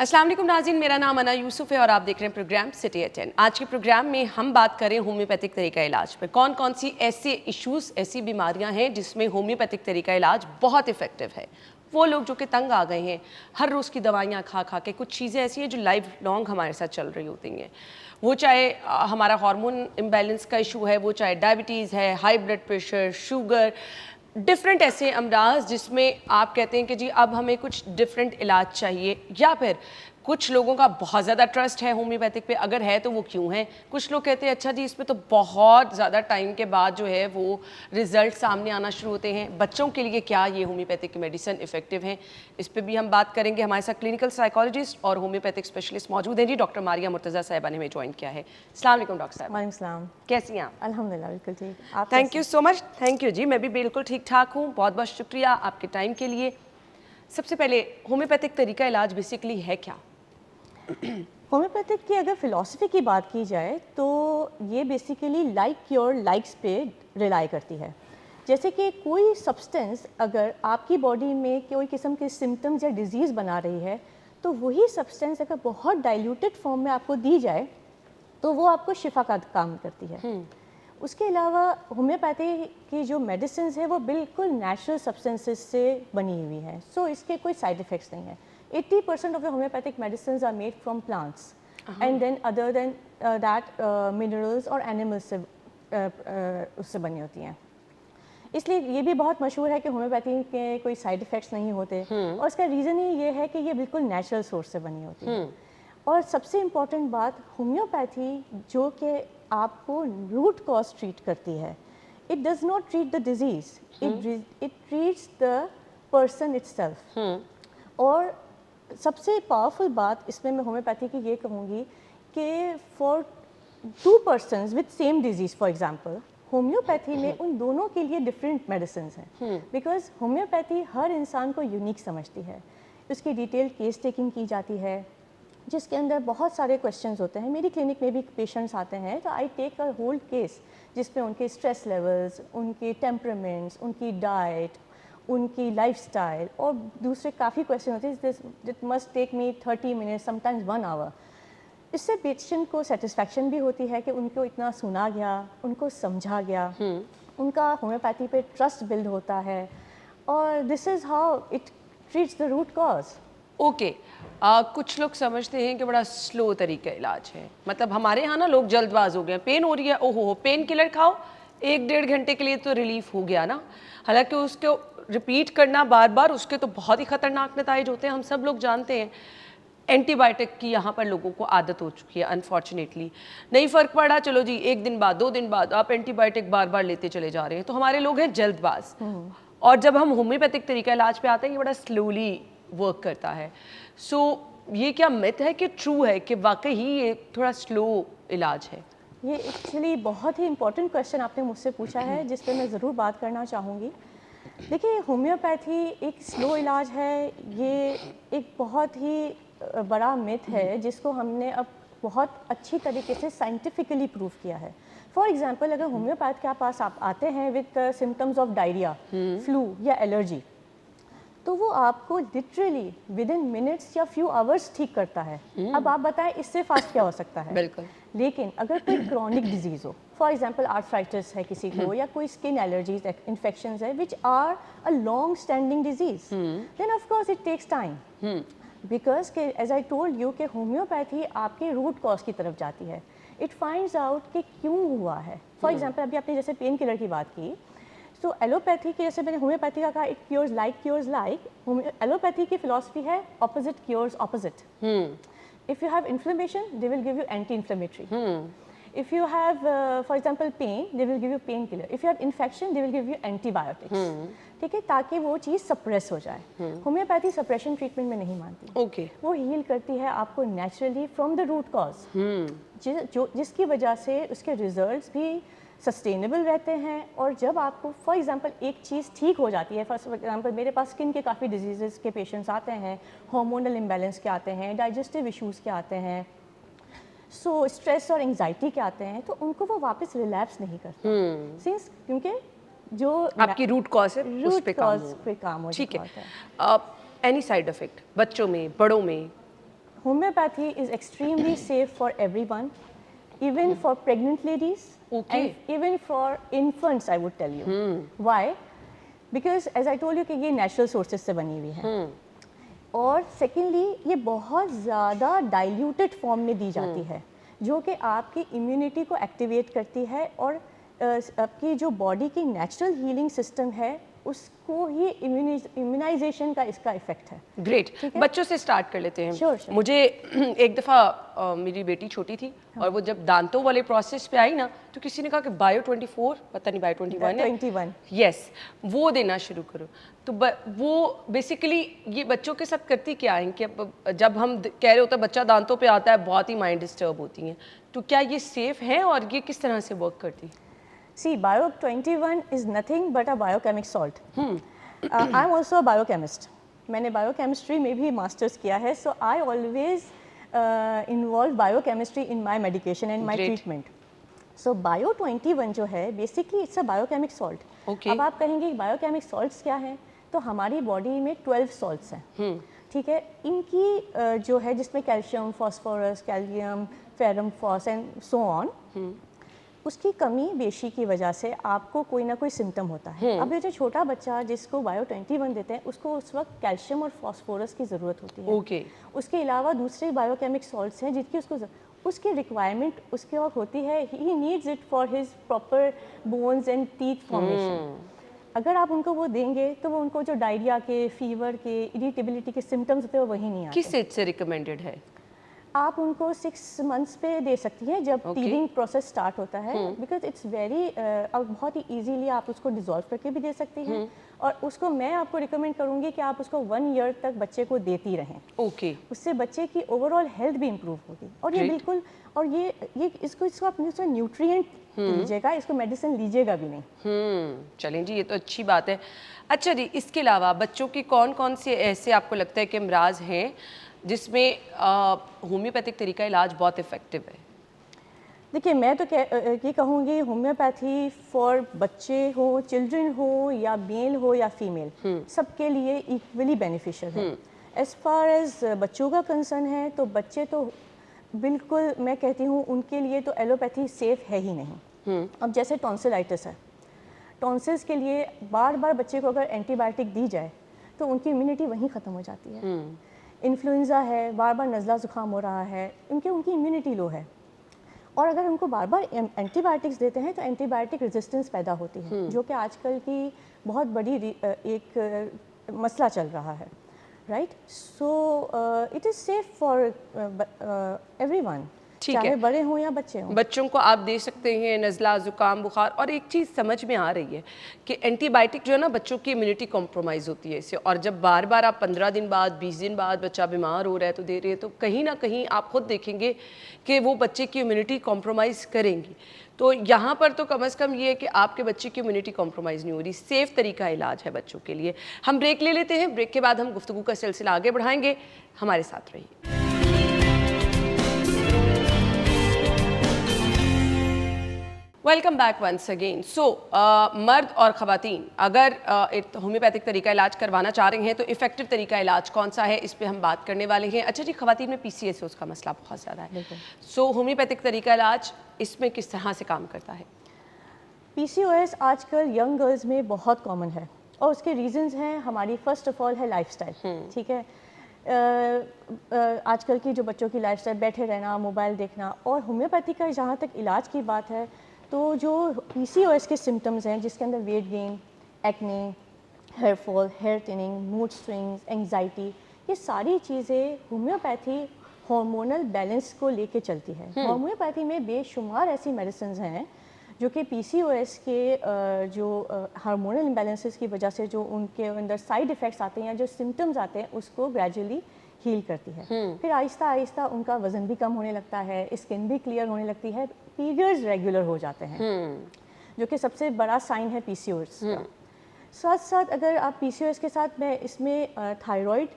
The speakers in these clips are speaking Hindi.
अस्सलाम वालेकुम नाज़रीन, मेरा नाम अना यूसुफ है और आप देख रहे हैं प्रोग्राम सिटी एट 10। आज के प्रोग्राम में हम बात करें होम्योपैथिक तरीका इलाज पर। कौन कौन सी ऐसे इश्यूज़, ऐसी बीमारियां हैं जिसमें होम्योपैथिक तरीका इलाज बहुत इफेक्टिव है। वो लोग जो कि तंग आ गए हैं हर रोज़ की दवाइयाँ खा खा के, कुछ चीज़ें ऐसी हैं जो लाइफ लॉन्ग हमारे साथ चल रही होती हैं। वो चाहे हमारा हार्मोन इम्बैलेंस का इशू है, वो चाहे डायबिटीज़ है, high blood pressure, sugar, different ऐसे अमराज जिसमें आप कहते हैं कि जी अब हमें कुछ डिफरेंट इलाज चाहिए, या फिर कुछ लोगों का बहुत ज़्यादा ट्रस्ट है होम्योपैथिक पे, अगर है तो वो क्यों है। कुछ लोग कहते हैं अच्छा जी इसमें तो बहुत ज़्यादा टाइम के बाद जो है वो रिजल्ट सामने आना शुरू होते हैं। बच्चों के लिए क्या ये होम्योपैथिक की मेडिसिन इफेक्टिव हैं, इस पर भी हम बात करेंगे। हमारे साथ क्लिनिकल साइकोलॉजिस्ट और होम्योपैथिक स्पेशलिस्ट मौजूद हैं जी। डॉक्टर मारिया मुर्तज़ा साहिबा ने हमें ज्वाइन किया है। अस्सलाम वालेकुम डॉक्टर साहब। वालेकुम सलाम। कैसी हैं आप? अल्हम्दुलिल्लाह बिल्कुल ठीक। आप thank you so much. Thank you जी, मैं भी बिल्कुल ठीक ठाक हूँ। बहुत बहुत शुक्रिया आपके टाइम के लिए। सबसे पहले होम्योपैथिक तरीका इलाज बेसिकली है क्या? होम्योपैथिक की अगर फ़िलॉसफी की बात की जाए तो ये बेसिकली लाइक क्योर लाइक्स पे रिलाई करती है। जैसे कि कोई सब्सटेंस अगर आपकी बॉडी में कोई किस्म के सिम्टम्स या डिजीज़ बना रही है, तो वही सब्सटेंस अगर बहुत डाइल्यूटेड फॉर्म में आपको दी जाए तो वो आपको शिफा का काम करती है। उसके अलावा होम्योपैथी की जो मेडिसिन है वो बिल्कुल नेचुरल सब्सटेंसेस से बनी हुई है, सो इसके कोई साइड इफ़ेक्ट्स नहीं है। 80% of the homeopathic medicine are made from plants and then other than that minerals और एनिमल्स से उससे बनी होती हैं। इसलिए ये भी बहुत मशहूर है कि होम्योपैथी के कोई साइड इफ़ेक्ट्स नहीं होते, और इसका रीज़न ही ये है कि ये बिल्कुल नेचुरल सोर्स से बनी होती है। और सबसे इम्पॉर्टेंट बात, होम्योपैथी जो कि आपको रूट कॉज ट्रीट करती है, it does not treat the disease, it treats the person itself. और सबसे पावरफुल बात इसमें मैं होम्योपैथी की ये कहूँगी कि for to persons with same disease, for example, homeopathy में उन दोनों के लिए डिफरेंट मेडिसिन हैं, बिकॉज होम्योपैथी हर इंसान को यूनिक समझती है। उसकी डिटेल केस टेकिंग की जाती है जिसके अंदर बहुत सारे क्वेश्चंस होते हैं। मेरी क्लिनिक में भी पेशेंट्स आते हैं तो I take a whole case जिसमें उनके स्ट्रेस लेवल्स, उनके टेम्परामेंट्स, उनकी डाइट, उनकी लाइफस्टाइल और दूसरे काफ़ी क्वेश्चन होते हैं। This must take me 30 minutes, sometimes 1 hour. इससे पेशेंट को सेटिस्फैक्शन भी होती है कि उनको इतना सुना गया, उनको समझा गया, उनका होम्योपैथी पे ट्रस्ट बिल्ड होता है, और this is how it treats the root cause. Okay कुछ लोग समझते हैं कि बड़ा स्लो तरीका इलाज है, मतलब हमारे यहाँ ना लोग जल्दबाज हो गए, पेन हो रही है, ओहो पेन किलर खाओ, 1-1.5 घंटे के लिए तो रिलीफ हो गया ना। हालांकि उसको रिपीट करना बार बार, उसके तो बहुत ही खतरनाक नतीजे होते हैं, हम सब लोग जानते हैं। एंटीबायोटिक की यहाँ पर लोगों को आदत हो चुकी है अनफॉर्चुनेटली। नहीं फ़र्क पड़ा, चलो जी 1 दिन बाद 2 दिन बाद आप एंटीबायोटिक बार बार लेते चले जा रहे हैं, तो हमारे लोग हैं जल्दबाज। और जब हम होम्योपैथिक तरीका इलाज पे आते हैं, ये बड़ा स्लोली वर्क करता है। सो ये क्या मिथ है कि ट्रू है कि वाकई ही ये थोड़ा स्लो इलाज है? ये एक्चुअली बहुत ही इंपॉर्टेंट क्वेश्चन आपने मुझसे पूछा है जिस पे मैं ज़रूर बात करना चाहूँगी। देखिए, होम्योपैथी एक स्लो इलाज है, ये एक बहुत ही बड़ा मिथ है जिसको हमने अब बहुत अच्छी तरीके से साइंटिफिकली प्रूव किया है। फॉर एग्जांपल, अगर होम्योपैथ के पास आप आते हैं with symptoms of diarrhoea, flu या एलर्जी, तो वो आपको लिटरली विद इन मिनट्स या फ्यू आवर्स ठीक करता है। अब आप बताएं इससे फास्ट क्या हो सकता है? बिल्कुल। लेकिन अगर कोई क्रॉनिक डिजीज़ हो, फॉर एग्जांपल आर्थराइटिस है किसी को, या कोई स्किन एलर्जीज, इन्फेक्शंस है which are a long standing disease, then of course it takes time, because के एज आई टोल्ड यू कि होम्योपैथी आपके रूट कॉज की तरफ जाती है। इट फाइंड्स आउट कि क्यों हुआ है। फॉर एग्जांपल, अभी आपने जैसे पेन किलर की बात की, तो एलोपैथी के जैसे मैंने होम्योपैथी का कहा, इट क्योर्स लाइक। एलोपैथी की फिलॉसफी है opposite cures opposite. If you have inflammation, they will give you anti-inflammatory. If you have, for example, pain, they will give you painkiller. If you have infection, they will give you antibiotics. ठीक है, ताकि वो चीज़ सप्रेस हो जाए। होम्योपैथी सप्रेशन ट्रीटमेंट में नहीं मानती। ओके। वो हील करती है आपको naturally from the root cause, जिसकी वजह से उसके रिजल्ट्स भी सस्टेनेबल रहते हैं। और जब आपको फॉर एग्जांपल एक चीज़ ठीक हो जाती है, फॉर एग्जांपल मेरे पास स्किन के काफ़ी डिजीज़ के पेशेंट्स आते हैं, हार्मोनल इम्बैलेंस के आते हैं, डाइजेस्टिव इश्यूज़ के आते हैं, सो स्ट्रेस और एंजाइटी के आते हैं, तो उनको वो वापस रिलैप्स नहीं करते सिंस क्योंकि जो आपकी रूट कॉज है उस पे काम हो। काम हो ठीक चुका होता है। है। एनी साइड इफेक्ट बच्चों में, बड़ों में? homeopathy is extremely safe for everyone, even for pregnant ladies, Okay. and even for infants, I would tell you. Why? Because as I told you कि ये natural sources से बनी हुई है, और सेकेंडली ये बहुत ज़्यादा डाइल्यूटेड फॉर्म में दी जाती है, जो कि आपकी इम्यूनिटी को एक्टिवेट करती है, और आपकी जो बॉडी की नेचुरल हीलिंग सिस्टम है उसको ही इम्यूनाइजेशन का इसका इफेक्ट है। ग्रेट, बच्चों से स्टार्ट कर लेते हैं। Sure, sure. मुझे एक दफ़ा मेरी बेटी छोटी थी और वो जब दांतों वाले प्रोसेस पे आई ना, तो किसी ने कहा कि बायो 24, पता नहीं बायो 21 है, 21 यस, वो देना शुरू करो। तो वो बेसिकली ये बच्चों के साथ करती क्या है कि जब हम कह रहे होते हैं बच्चा दांतों पे आता है, बहुत ही माइंड डिस्टर्ब होती हैं, तो क्या ये सेफ है और ये किस तरह से वर्क करती है? See, Bio 21 is nothing but a biochemic salt. I'm also a biochemist. मैंने biochemistry में भी masters किया है, so I always involve biochemistry in my medication and my Great. treatment. So Bio 21 जो है basically it's a biochemic salt. Okay. अब आप कहेंगे biochemic salts क्या हैं? तो हमारी बॉडी में 12 salts हैं, ठीक है। इनकी जो है जिसमें calcium, phosphorus, calcium, ferrum, phos and so on, उसकी कमी बेशी की वजह से आपको कोई ना कोई सिम्टम होता है। अब ये जो छोटा बच्चा जिसको बायो 21 देते हैं उसको उस वक्त कैल्शियम और फास्फोरस की ज़रूरत होती है। ओके। उसके अलावा दूसरे बायोकेमिक सॉल्ट्स हैं जिनकी उसकी रिक्वायरमेंट उसके वक्त होती है, he needs it for his proper bones and teeth formation. अगर आप उनको वो देंगे तो वो उनको जो डायरिया के, फीवर के, इरिटेबिलिटी के सिम्टम्स होते हैं वो वही नहीं आते। किस एज से रिकमेंडेड है? आप उनको 6 मंथ्स पे दे सकती हैं जब टीथिंग प्रोसेस स्टार्ट होता है, बिकॉज इट्स वेरी बहुत ही इजीली आप उसको डिजोल्व करके भी दे सकती हैं, और उसको मैं आपको रिकमेंड करूंगी कि आप उसको 1 ईयर तक बच्चे को देती रहें। ओके। उससे बच्चे की ओवरऑल हेल्थ भी इम्प्रूव होगी, और ये Great. बिल्कुल, और ये इसको आप न्यूट्रिएंट लीजिएगा, इसको मेडिसिन लीजिएगा भी नहीं। चलें जी, ये तो अच्छी बात है। अच्छा जी, इसके अलावा बच्चों की कौन कौन से ऐसे आपको लगता है कि अमराज हैं जिसमें होम्योपैथिक तरीका इलाज बहुत इफ़ेक्टिव है? देखिए, मैं तो ये कहूँगी होम्योपैथी फॉर बच्चे हो, चिल्ड्रन हो, या मेल हो या फीमेल, सबके लिए इक्वली बेनिफिशियल है। एज़ फार एज बच्चों का कंसर्न है तो बच्चे तो बिल्कुल, मैं कहती हूँ उनके लिए तो एलोपैथी सेफ है ही नहीं। अब जैसे टॉन्सिलाइटिस है, टॉन्सिल्स के लिए बार बार बच्चे को अगर एंटीबायोटिक दी जाए तो उनकी इम्यूनिटी वहीं ख़त्म हो जाती है। इन्फ्लुएंज़ा है, बार बार नज़ला ज़ुकाम हो रहा है, उनकी इम्यूनिटी लो है, और अगर उनको बार बार एंटीबायोटिक्स देते हैं तो एंटीबायोटिक रेजिस्टेंस पैदा होती है, जो कि आजकल की बहुत बड़ी एक मसला चल रहा है, right. So it is safe for everyone, चाहे बड़े हों या बच्चे हों। बच्चों को आप दे सकते हैं नज़ला, ज़ुकाम, बुखार, और एक चीज़ समझ में आ रही है कि एंटीबायोटिक जो है ना, बच्चों की इम्यूनिटी कॉम्प्रोमाइज़ होती है इससे, और जब बार बार आप 15 दिन बाद, 20 दिन बाद बच्चा बीमार हो रहा है तो दे रहे हैं, तो कहीं ना कहीं आप खुद देखेंगे कि वो बच्चे की इम्यूनिटी कॉम्प्रोमाइज़ करेंगी। तो यहाँ पर तो कम से कम ये है कि आपके बच्चे की इम्यूनिटी कॉम्प्रोमाइज़ नहीं हो रही, सेफ़ तरीका इलाज है बच्चों के लिए। हम ब्रेक ले लेते हैं, ब्रेक के बाद हम गुफ्तगू का सिलसिला आगे बढ़ाएंगे, हमारे साथ रहिए। Welcome back once again. So मर्द और ख़वातीन अगर एक होम्योपैथिक तरीका इलाज करवाना चाह रहे हैं तो इफ़ेक्टिव तरीका इलाज कौन सा है, इस पे हम बात करने वाले हैं। अच्छा जी, ख़वातीन में PCOS का मसला बहुत ज़्यादा है, सो होम्योपैथिक तरीका इलाज इसमें किस तरह से काम करता है? PCOS आजकल यंग गर्ल्स में बहुत कॉमन है, और उसके रीजंस हैं हमारी, फर्स्ट ऑफ ऑल है लाइफस्टाइल, ठीक है। आजकल की जो बच्चों की लाइफस्टाइल, बैठे रहना, मोबाइल देखना, और होम्योपैथी का जहाँ तक इलाज की बात है तो जो PCOS के सिम्टम्स हैं जिसके अंदर weight gain, acne, hair fall, hair thinning, mood swings, anxiety, ये सारी चीज़ें होम्योपैथी हार्मोनल बैलेंस को लेके चलती है। होम्योपैथी में बेशुमार ऐसी मेडिसिन हैं जो कि PCOS के जो हार्मोनल इम्बैलेंसेस की वजह से जो उनके अंदर साइड इफ़ेक्ट्स आते हैं या जो सिम्टम्स आते हैं उसको ग्रेजुअली हील करती है। फिर आहिस्ता आहिस्ता उनका वज़न भी कम होने लगता है, स्किन भी क्लियर होने लगती है, पीरियड्स रेगुलर हो जाते हैं, जो कि सबसे बड़ा साइन है PCOS का। साथ साथ अगर आप PCOS के साथ, मैं इसमें थायराइड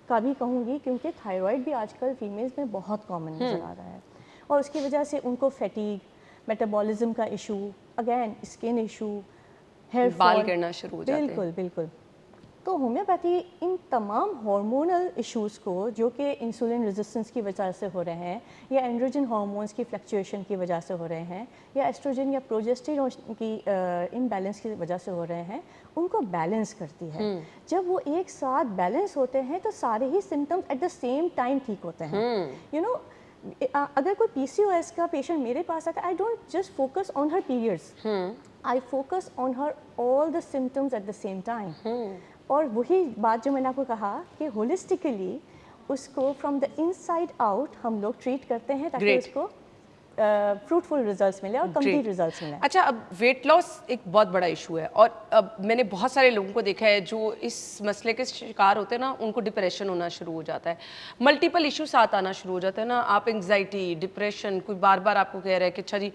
का भी कहूँगी, क्योंकि थायराइड भी आजकल फीमेल्स में बहुत कॉमन नज़र आ रहा है, और उसकी वजह से उनको फैटीग, मेटाबॉलिज्म का issue, again skin issue, hair बाल गिरना शुरू हो जाते हैं। बिल्कुल बिल्कुल। तो होम्योपैथी इन तमाम हार्मोनल इश्यूज़ को जो कि इंसुलिन रेजिस्टेंस की वजह से हो रहे हैं या एंड्रोजन हार्मोन्स की फ्लक्चुएशन की वजह से हो रहे हैं या एस्ट्रोजन या प्रोजेस्टेरोन की इम्बैलेंस की वजह से हो रहे हैं, उनको बैलेंस करती है। जब वो एक साथ बैलेंस होते हैं तो सारे ही symptoms at the same time ठीक होते हैं। यू नो, अगर कोई PCOS का पेशेंट मेरे पास आता है, I don't just focus on her periods, I focus on her all the symptoms at the same time. और वही बात जो मैंने आपको कहा कि होलिस्टिकली उसको फ्रॉम द इनसाइड आउट हम लोग ट्रीट करते हैं ताकि Great. उसको फ्रूटफुल रिजल्ट्स मिले और कंप्लीट रिजल्ट्स मिले। अच्छा, अब वेट लॉस एक बहुत बड़ा इशू है और अब मैंने बहुत सारे लोगों को देखा है जो इस मसले के शिकार होते हैं ना, उनको डिप्रेशन होना शुरू हो जाता है, मल्टीपल इशू साथ आना शुरू हो जाता है ना। आप एंग्जाइटी, डिप्रेशन, कोई बार बार आपको कह रहा है कि अच्छा जी,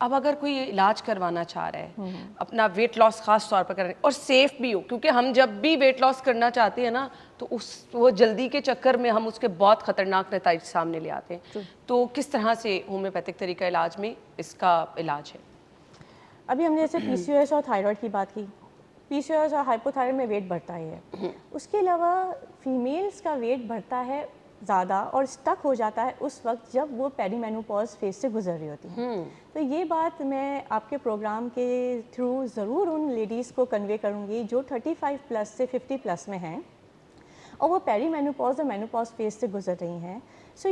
अब अगर कोई इलाज करवाना चाह रहा है अपना वेट लॉस खास तौर पर करने और सेफ भी हो, क्योंकि हम जब भी वेट लॉस करना चाहते हैं ना तो वो जल्दी के चक्कर में हम उसके बहुत खतरनाक नतीजे सामने ले आते हैं। तो किस तरह से होम्योपैथिक तरीका इलाज में इसका इलाज है? अभी हमने जैसे PCOS और थायराइड की बात की। PCOS और हाइपोथायराइड में वेट बढ़ता ही है। उसके अलावा फीमेल्स का वेट बढ़ता है ज़्यादा और स्टक हो जाता है उस वक्त जब वो पेरीमेनोपॉज फेज से गुजर रही होती हैं। तो ये बात मैं आपके प्रोग्राम के थ्रू ज़रूर उन लेडीज़ को कन्वे करूँगी जो 35 प्लस से 50 प्लस में हैं और वो पेरीमेनोपॉज और मेनोपॉज फेज से गुजर रही हैं। सो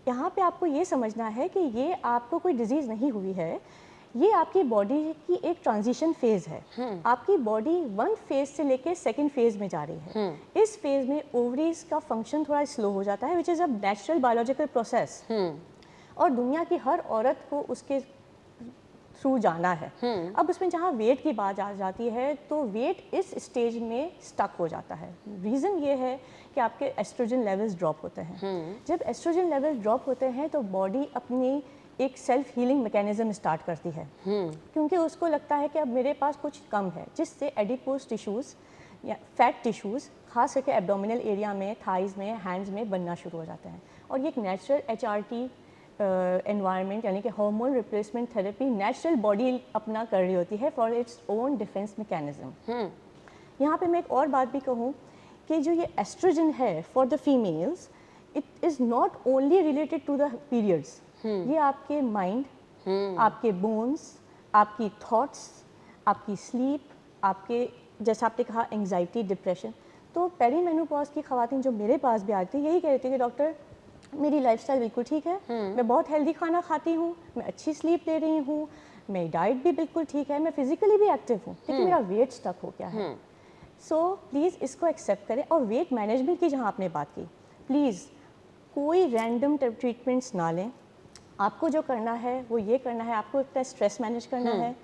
यहाँ पे आपको ये समझना है कि ये आपको कोई डिजीज़ नहीं हुई है, ये आपकी बॉडी की एक ट्रांजिशन फेज़ है। आपकी बॉडी वन फेज़ से लेके सेकंड फेज़ में जा रही है। इस फेज़ में ओवरीज का फंक्शन थोड़ा स्लो हो जाता है, which is a natural biological process, और दुनिया की हर औरत को उसके थ्रू जाना है। अब उसमें जहाँ वेट की बात आ जाती है तो वेट इस स्टेज में स्टक हो जाता है। रीज़न ये है कि आपके एस्ट्रोजन लेवल्स ड्रॉप होते हैं। जब एस्ट्रोजन लेवल ड्रॉप होते हैं तो बॉडी अपनी एक सेल्फ हीलिंग मैकेनिज्म स्टार्ट करती है, क्योंकि उसको लगता है कि अब मेरे पास कुछ कम है, जिससे एडिपोज टिश्यूज़ या फैट टिश्यूज़ खास करके एब्डोमिनल एरिया में, थाइज़ में, हैंड्स में बनना शुरू हो जाते हैं। और ये एक नेचुरल HRT एनवायरनमेंट यानी कि hormone replacement therapy natural body अपना कर रही होती है for its own defence mechanism. यहाँ पे मैं एक और बात भी कहूँ कि जो ये एस्ट्रोजन है for the females, it is not only related to the periods. ये आपके माइंड, आपके बोन्स, आपकी थॉट्स, आपकी स्लीप, आपके जैसा आपने कहा एंग्जाइटी, डिप्रेशन। तो पेरीमेनोपॉज की खवातीन जो मेरे पास भी आती है यही कहती है कि डॉक्टर मेरी लाइफस्टाइल बिल्कुल ठीक है, मैं बहुत हेल्दी खाना खाती हूँ, मैं अच्छी स्लीप ले रही हूँ, मेरी डाइट भी बिल्कुल ठीक है, मैं फिजिकली भी एक्टिव हूँ, लेकिन मेरा वेट स्टक हो गया है। सो प्लीज़ इसको एक्सेप्ट करें। और वेट मैनेजमेंट की जहाँ आपने बात की, प्लीज़ कोई रैंडम ट्रीटमेंट्स ना लें। आपको जो करना है वो ये करना है, आपको अपना स्ट्रेस मैनेज करना है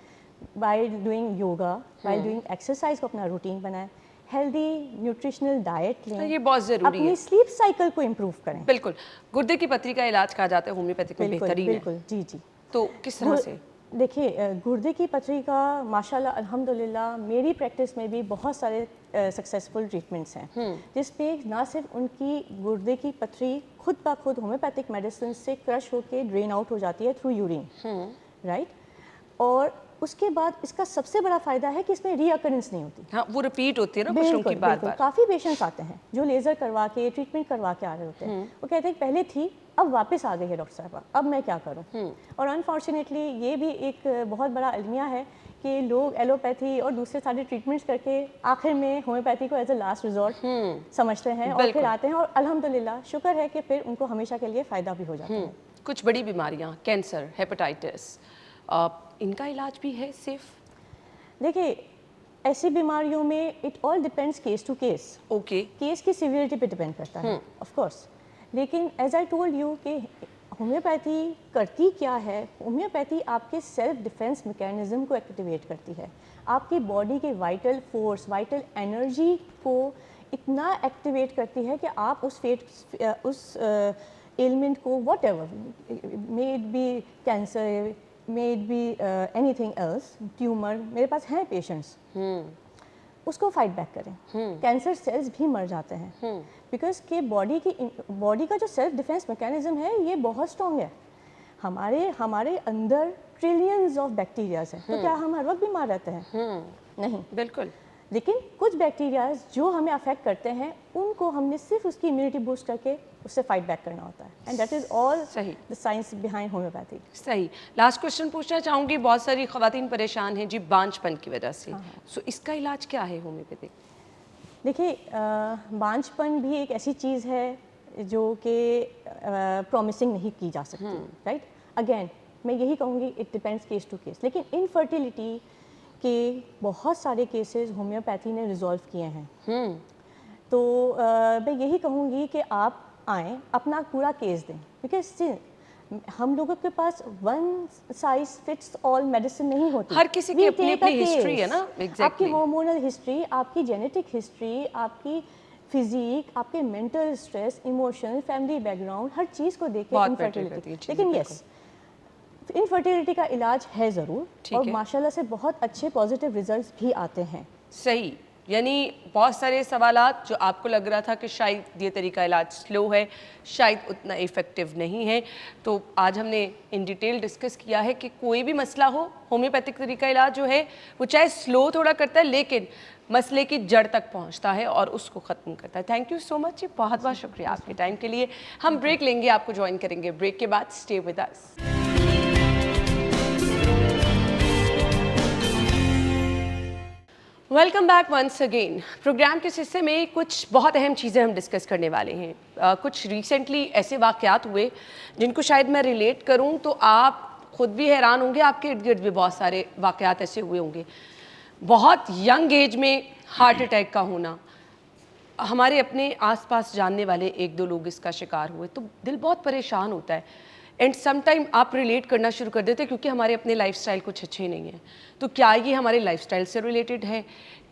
by doing yoga, by doing exercise को अपना रूटीन बनाएं, हेल्दी न्यूट्रिशनल डाइट लें, ये बहुत ज़रूरी है। अपनी स्लीप साइकिल को इम्प्रूव करें। बिल्कुल, गुर्दे की पथरी का इलाज कहा जाता है होम्योपैथिक में बेहतरीन है। बिल्कुल, जी जी। तो किस तरह से? देखिए, गुर्दे की पथरी का माशाल्लाह अल्हम्दुलिल्लाह मेरी प्रैक्टिस में भी बहुत सारे सक्सेसफुल ट्रीटमेंट्स हैं, जिस पे ना सिर्फ उनकी गुर्दे की पथरी खुद ब खुद होम्योपैथिक मेडिसिन से क्रश होकर ड्रेन आउट हो जाती है थ्रू यूरिन, राइट। और उसके बाद इसका सबसे बड़ा फ़ायदा है कि इसमें रीअकरेंस नहीं होती। हाँ, वो रिपीट होती है ना कुछ लोगों की बार बार। काफ़ी पेशेंट्स आते हैं जो लेज़र करवा के ट्रीटमेंट करवा के आ रहे होते हैं, वो कहते हैं पहले थी अब वापस आ गई है डॉक्टर साहब, अब मैं क्या करूं। और अनफॉर्चुनेटली ये भी एक बहुत बड़ा अलमिया है कि लोग एलोपैथी और दूसरे सारे ट्रीटमेंट्स करके आखिर में होम्योपैथी को एज अ लास्ट रिजॉर्ट समझते हैं और फिर आते हैं, और अल्हम्दुलिल्लाह शुक्र है कि फिर उनको हमेशा के लिए फ़ायदा भी हो जाता है। कुछ बड़ी बीमारियां, कैंसर, हेपेटाइटिस, इनका इलाज भी है सेफ? देखिए, ऐसी बीमारियों में it all depends case to case. Okay, case की सिवियरिटी पे डिपेंड करता है ऑफ कोर्स, लेकिन एज आई टोल्ड यू कि होम्योपैथी करती क्या है, होम्योपैथी आपके सेल्फ डिफेंस मैकेनिज्म को एक्टिवेट करती है, आपकी बॉडी के वाइटल फोर्स, वाइटल एनर्जी को इतना एक्टिवेट करती है कि आप उस एलिमेंट को what ever, may it be cancer, may it be anything else, tumour, मेरे पास हैं पेशेंट्स, उसको फाइट बैक करें। कैंसर सेल्स भी मर जाते हैं बिकॉज के बॉडी का जो सेल्फ डिफेंस मैकेनिज्म है ये बहुत स्ट्रॉन्ग है। हमारे अंदर ट्रिलियंस ऑफ बैक्टीरियाज हैं, तो क्या हम हर वक्त बीमार रहते हैं? नहीं, बिल्कुल। लेकिन कुछ बैक्टीरियाज जो हमें अफेक्ट करते हैं उनको हमने सिर्फ उसकी इम्यूनिटी बूस्ट करके उससे फाइट बैक करना होता है, एंड दैट इज़ ऑल सही। The science behind homeopathy. सही। लास्ट क्वेश्चन पूछना चाहूँगी, बहुत सारी ख़वातीन परेशान हैं जी बांझपन की वजह से, सो इसका इलाज क्या है होम्योपैथिक? देखिए, बांझपन भी एक ऐसी चीज़ है जो कि प्रॉमिसिंग नहीं की जा सकती, राइट। अगेन मैं यही कहूँगी it depends case to case, लेकिन इनफर्टिलिटी के बहुत सारे केसेस होम्योपैथी ने रिजॉल्व किए हैं। तो मैं यही कहूँगी कि आप आएँ, अपना पूरा केस दें, बिकॉज हम लोगों के पास one size fits all medicine नहीं होती। हर किसी की We अपनी take a अपनी हिस्ट्री है case. ना, आपकी एग्जैक्टली। हार्मोनल हिस्ट्री, आपकी जेनेटिक हिस्ट्री, आपकी फिजिक, आपके mental stress, emotion, family background, हर चीज़ को देख के बहुत matter करती इनफर्टिलिटी। हैं चीज़ें, लेकिन बिल्कुल। यस, इनफर्टिलिटी का इलाज है ज़रूर, ठीक और है। माशाल्लाह से बहुत अच्छे पॉजिटिव रिजल्ट्स भी आते हैं। सही, यानी बहुत सारे सवालात जो आपको लग रहा था कि शायद ये तरीका इलाज स्लो है, शायद उतना इफ़ेक्टिव नहीं है, तो आज हमने इन डिटेल डिस्कस किया है कि कोई भी मसला हो, होम्योपैथिक तरीका इलाज जो है वो चाहे स्लो थोड़ा करता है लेकिन मसले की जड़ तक पहुंचता है और उसको ख़त्म करता है। थैंक यू सो मच जी, बहुत बहुत शुक्रिया आपके टाइम के लिए। हम ब्रेक लेंगे, आपको ज्वाइन करेंगे ब्रेक के बाद। Stay with us. Welcome back once again. Programme के इस हिस्से में कुछ बहुत अहम चीज़ें हम डिस्कस करने वाले हैं। कुछ रिसेंटली ऐसे वाक़यात हुए जिनको शायद मैं रिलेट करूं तो आप खुद भी हैरान होंगे, आपके इर्द गिर्द भी बहुत सारे वाक़यात ऐसे हुए होंगे। बहुत यंग एज में हार्ट अटैक का होना, हमारे अपने आसपास जानने वाले एक दो लोग इसका शिकार हुए, तो दिल बहुत परेशान होता है। एंड समटाइम आप रिलेट करना शुरू कर देते हैं क्योंकि हमारे अपने लाइफस्टाइल कुछ अच्छे नहीं हैं। तो क्या ये हमारे लाइफस्टाइल से रिलेटेड है?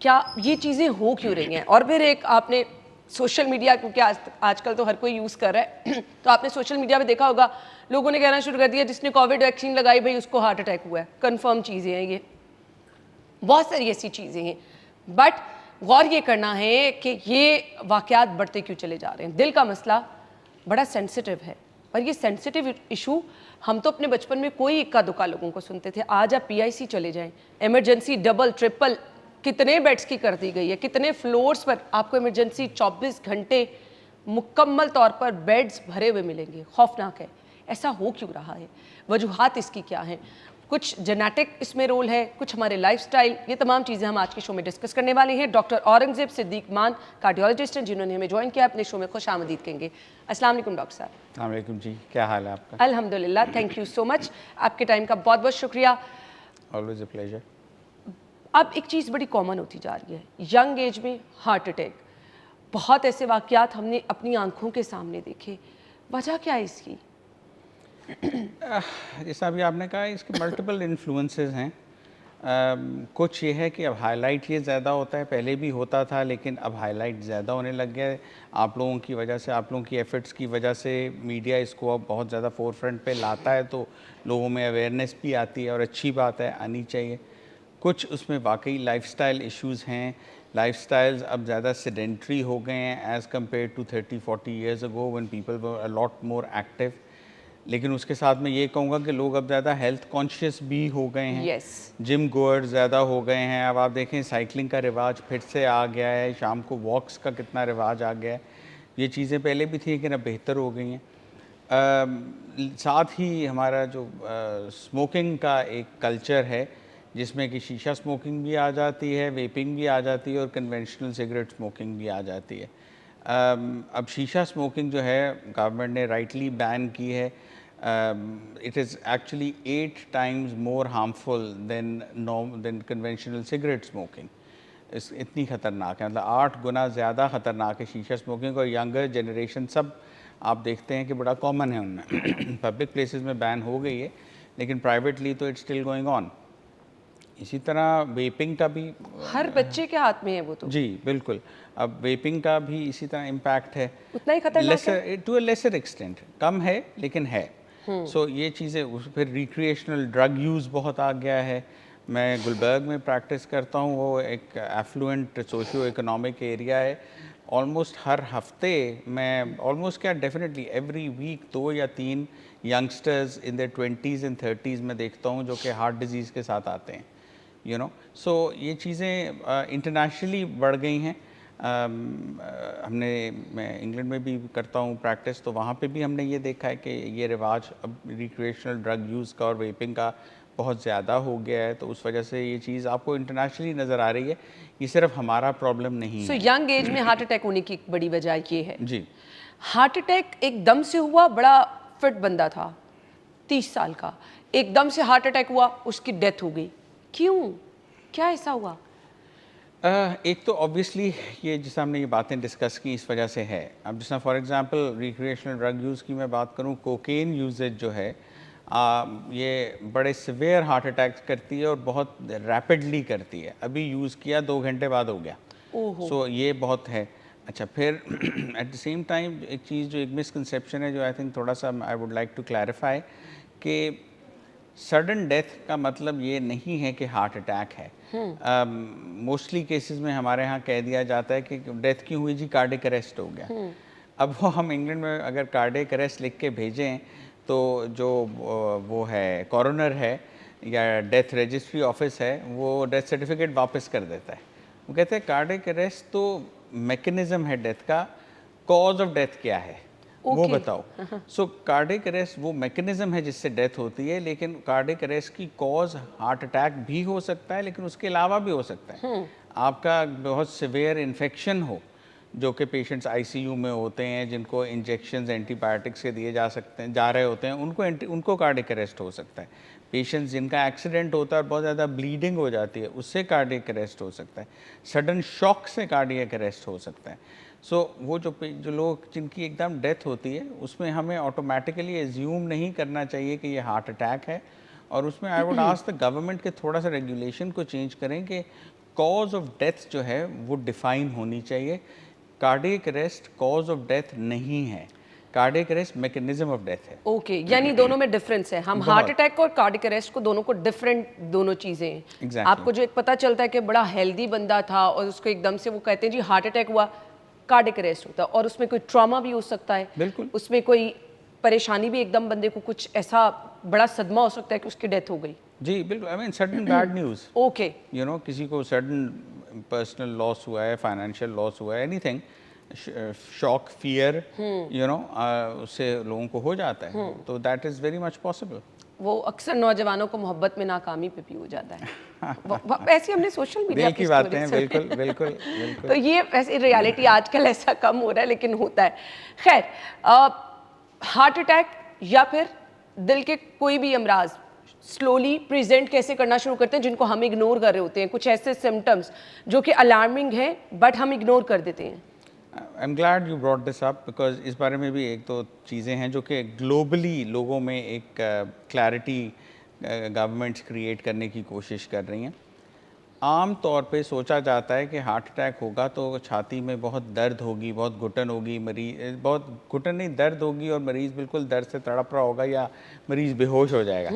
क्या ये चीज़ें हो क्यों रही हैं? और फिर एक आपने सोशल मीडिया, क्योंकि आजकल तो हर कोई यूज़ कर रहा है तो आपने सोशल मीडिया पे देखा होगा, लोगों ने कहना शुरू कर दिया जिसने कोविड वैक्सीन लगाई भाई उसको हार्ट अटैक हुआ है। कन्फर्म चीज़ें हैं ये, बहुत सारी ऐसी चीज़ें हैं। बट गौर ये करना है कि ये वाक़यात बढ़ते क्यों चले जा रहे हैं। दिल का मसला बड़ा सेंसिटिव है, और ये सेंसिटिव इशू हम तो अपने बचपन में कोई इक्का दुक्का लोगों को सुनते थे। आज आप पीआईसी चले जाएं, इमरजेंसी डबल ट्रिपल कितने बेड्स की कर दी गई है, कितने फ्लोर्स पर आपको इमरजेंसी 24 घंटे मुकम्मल तौर पर बेड्स भरे हुए मिलेंगे। खौफनाक है। ऐसा हो क्यों रहा है? वजूहात इसकी क्या हैं? कुछ जेनेटिक इसमें रोल है, कुछ हमारे लाइफस्टाइल, ये तमाम चीज़ें हम आज के शो में डिस्कस करने वाले हैं। डॉक्टर औरंगजेब सिद्दीक मान कार्डियोलॉजिस्ट हैं जिन्होंने हमें ज्वाइन किया, अपने शो में खुश आमदीद कहेंगे। अस्सलाम वालेकुम डॉक्टर साहब। अस्सलाम वालेकुम जी, क्या हाल है आपका? अल्हम्दुलिल्लाह, थैंक यू सो मच, आपके टाइम का बहुत बहुत शुक्रिया। Always a pleasure. अब एक चीज़ बड़ी कॉमन होती जा रही है, यंग एज में हार्ट अटैक। बहुत ऐसे वाक़यात हमने अपनी आंखों के सामने देखे। वजह क्या है इसकी? जैसा अभी आपने कहा, इसके मल्टीपल इन्फ्लुएंसेस हैं। कुछ ये है कि अब हाईलाइट ये ज़्यादा होता है, पहले भी होता था लेकिन अब हाईलाइट ज़्यादा होने लग गया है। आप लोगों की वजह से, आप लोगों की एफर्ट्स की वजह से मीडिया इसको अब बहुत ज़्यादा फोर फ्रंट पे लाता है, तो लोगों में अवेयरनेस भी आती है और अच्छी बात है, आनी चाहिए। कुछ उसमें वाकई लाइफस्टाइल इश्यूज़ हैं। लाइफस्टाइल्स अब ज़्यादा सेडेंट्री हो गए हैं as compared to 30-40 years ago when people were a lot more active. लेकिन उसके साथ मैं ये कहूँगा कि लोग अब ज़्यादा हेल्थ कॉन्शियस भी हो गए हैं। Yes. जिम गोअर्स ज़्यादा हो गए हैं। अब आप देखें साइकिलिंग का रिवाज फिर से आ गया है, शाम को वॉक्स का कितना रिवाज आ गया है। ये चीज़ें पहले भी थी लेकिन अब बेहतर हो गई हैं। साथ ही हमारा जो स्मोकिंग का एक कल्चर है जिसमें कि शीशा स्मोकिंग भी आ जाती है, वेपिंग भी आ जाती है और कन्वेंशनल सिगरेट स्मोकिंग भी आ जाती है। अब शीशा स्मोकिंग जो है गवर्नमेंट ने राइटली बैन की है। It is actually 8 times more harmful than conventional cigarette smoking. इतनी ख़तरनाक है, मतलब 8 गुना ज़्यादा ख़तरनाक है शीशा स्मोकिंग। और यंगर जनरेशन सब आप देखते हैं कि बड़ा कॉमन है उनमें। पब्लिक प्लेसेस में बैन हो गई है लेकिन प्राइवेटली तो इट्स स्टिल गोइंग ऑन। इसी तरह वेपिंग का भी हर बच्चे के हाथ में है वो तो। जी बिल्कुल। अब वेपिंग का भी इसी तरह इम्पैक्ट है, उतना ही खतरनाक है? टू अ लेसर एक्सटेंट, कम है लेकिन है। सो ये चीज़ें, फिर रिक्रिएशनल ड्रग यूज़ बहुत आ गया है। मैं गुलबर्ग में प्रैक्टिस करता हूँ, वो एक एफ्लुएंट सोशियो इकोनॉमिक एरिया है। ऑलमोस्ट हर हफ्ते मैं क्या डेफिनेटली एवरी वीक 2 या 3 youngsters in their 20s and 30s में देखता हूँ जो कि हार्ट डिजीज़ के साथ आते हैं। You know. सो ये चीज़ें इंटरनेशनली बढ़ गई हैं। मैं इंग्लैंड में भी करता हूँ प्रैक्टिस, तो वहाँ पे भी हमने ये देखा है कि ये रिवाज अब रिक्रिएशनल ड्रग यूज़ का और वेपिंग का बहुत ज़्यादा हो गया है, तो उस वजह से ये चीज़ आपको इंटरनेशनली नज़र आ रही है। ये सिर्फ हमारा प्रॉब्लम नहीं सो है। यंग एज में हार्ट अटैक होने की एक बड़ी वजह ये है। जी। हार्ट अटैक एकदम से हुआ, बड़ा फिट बंदा था 30 साल का, एकदम से हार्ट अटैक हुआ, उसकी डेथ हो गई, क्यों, क्या ऐसा हुआ? एक तो ऑब्वियसली ये जैसे हमने ये बातें डिस्कस की इस वजह से है। अब जैसा for example recreational drug use की मैं बात करूँ, कोकेन यूजेज जो है ये बड़े सिवियर हार्ट अटैक्स करती है और बहुत रैपिडली करती है। अभी यूज़ किया 2 घंटे बाद हो गया। सो ये बहुत है। अच्छा, फिर एट द सेम टाइम एक चीज़ जो एक मिसकंसेप्शन है जो आई थिंक थोड़ा सा I would like to clarify, कि सडन डेथ का मतलब ये नहीं है कि हार्ट अटैक है। मोस्टली केसेस में हमारे यहाँ कह दिया जाता है कि डेथ क्यों हुई जी, कार्डियक अरेस्ट हो गया। अब वो हम इंग्लैंड में अगर कार्डियक अरेस्ट लिख के भेजें तो जो वो है कॉरोनर है या डेथ रजिस्ट्री ऑफिस है, वो डेथ सर्टिफिकेट वापस कर देता है। वो कहते हैं कार्डियक अरेस्ट तो मैकेनिज्म है डेथ का, कॉज ऑफ डेथ क्या है वो बताओ। सो कार्डियक अरेस्ट वो मैकेनिज्म है जिससे डेथ होती है, लेकिन कार्डियक अरेस्ट की कॉज हार्ट अटैक भी हो सकता है, लेकिन उसके अलावा भी हो सकता है। आपका बहुत सिवियर इन्फेक्शन हो, जो कि पेशेंट्स आईसीयू में होते हैं, जिनको इंजेक्शंस एंटीबायोटिक्स के दिए जा रहे होते हैं, उनको कार्डियक अरेस्ट हो सकता है। पेशेंट्स जिनका एक्सीडेंट होता है और बहुत ज़्यादा ब्लीडिंग हो जाती है, उससे कार्डियक अरेस्ट हो सकता है। सडन शॉक से कार्डियक अरेस्ट हो सकता है। सो वो जो लोग जिनकी एकदम डेथ होती है, उसमें हमें ऑटोमेटिकली एज्यूम नहीं करना चाहिए कि ये हार्ट अटैक है। और उसमें I would ask the government के थोड़ा सा रेगुलेशन को चेंज करें कि कॉज ऑफ डेथ जो है वो डिफाइन होनी चाहिए। Cardiac arrest cause of death नहीं है, cardiac arrest mechanism of death है। ओके, यानी दोनों में डिफरेंस है। हम हार्ट अटैक और कार्डियक अरेस्ट को दोनों को डिफरेंट दोनों चीजें हैं। Exactly. आपको जो एक पता चलता है कि बड़ा हेल्दी बंदा था और उसको एकदम से वो कहते हैं जी हार्ट अटैक हुआ, कार्डियक अरेस्ट होता है, और उसमें कोई ट्रॉमा भी हो सकता है, बिल्कुल। उसमें कोई परेशानी भी, एकदम बंदे को कुछ ऐसा बड़ा सदमा हो सकता है कि उसकी डेथ हो गई। जी बिल्कुल, I mean sudden bad news, okay, you know, किसी को सडन पर्सनल लॉस हुआ है, फाइनेंशियल लॉस हुआ है, anything, shock, fear, you know, उससे लोगों को हो जाता है। तो that is very much possible. वो अक्सर नौजवानों को मोहब्बत में नाकामी पे भी हो जाता है। ऐसी हमने सोशल मीडिया दिल की बातें हैं, बिल्कुल बिल्कुल बिल्कुल। तो ये वैसे रियलिटी आजकल ऐसा कम हो रहा है, लेकिन होता है। खैर, हार्ट अटैक या फिर दिल के कोई भी अमराज स्लोली प्रेजेंट कैसे करना शुरू करते हैं, जिनको हम इग्नोर कर रहे होते हैं, कुछ ऐसे सिम्टम्स जो कि अलार्मिंग हैं बट हम इग्नोर कर देते हैं। आई am glad you brought this up, because इस बारे में भी एक दो चीज़ें हैं जो कि ग्लोबली लोगों में एक क्लैरिटी गवर्नमेंट्स क्रिएट करने की कोशिश कर रही हैं। आम तौर पे सोचा जाता है कि हार्ट अटैक होगा तो छाती में बहुत दर्द होगी, बहुत घुटन होगी, मरीज बहुत घुटन नहीं दर्द होगी और मरीज़ बिल्कुल दर्द से तड़प रहा होगा या मरीज़ बेहोश हो जाएगा।